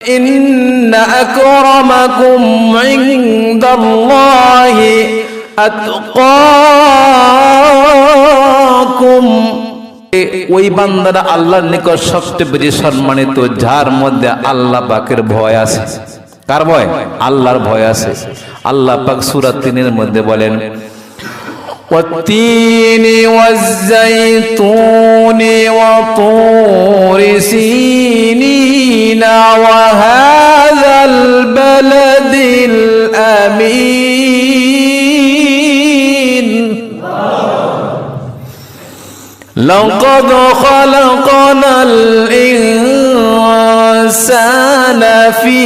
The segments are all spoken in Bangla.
إن أكرمكم عند الله أتقاكم ওই বান্দারা আল্লাহর নিকট সবচেয়ে বেশি সম্মানিত যার মধ্যে আল্লাহ পাকের ভয় আছে। কার ভয়? আল্লাহর ভয় আছে। আল্লাহ পাক সূরা ৩ এর মধ্যে বলেন والتين والزيتون وطور سينين وهذا البلد الأمين لقد خلقنا الإنسان في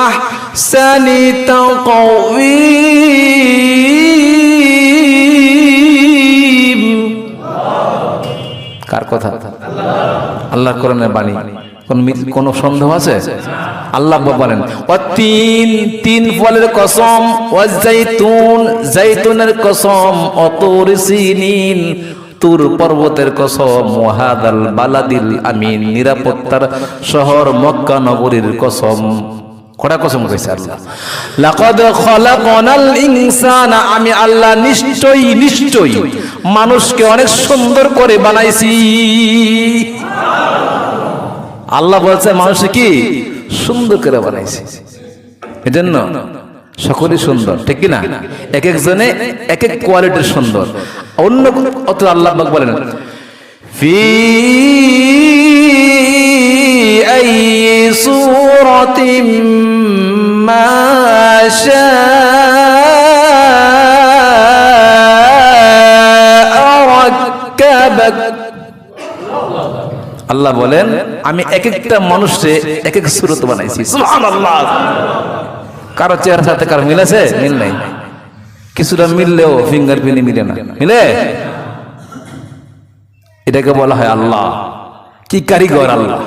أحسن تقويم কার কথা? আল্লাহর কোরআনের বাণী। কোন সন্দেহ আছে? আল্লাহ বলেন তিন তিন ফলের কসম, ওয়াজাইতুন জাইতুনের কসম, অতুর সিনিন তুর পর্বতের কসম, ওয়াহাদাল বালাদিল আমিন নিরাপত্তার শহর মক্কা নগরীর কসম। কটা কসম কইছে আল্লাহ? লাকাদ খালাকনাল ইনসানা, আমি আল্লাহ নিশ্চয়ই নিশ্চয়ই মানুষকে অনেক সুন্দর করে বানাইছি। আল্লাহ বলছে মানুষকে কি সুন্দর করে বানাইছি, এজন্য সকলেই সুন্দর, ঠিক কি না? এক একজনে এক এক কোয়ালিটির সুন্দর। অন্য অত আল্লাহ পাক বলেন ফি আই সূরাতিন মা শাআ রাক্কাবাক। আল্লাহ বলেন আমি এক একটা মানুষে এক এক সূরত বানাইছি। সুবহানাল্লাহ। কারো চেহারার সাথে কারো মিল আছে? মিল নাই। কিছুটা মিললেও ফিঙ্গারপ্রিন্ট মিলে না, মিলে? এটাকে বলা হয় আল্লাহ। কি কারিগর আল্লাহ!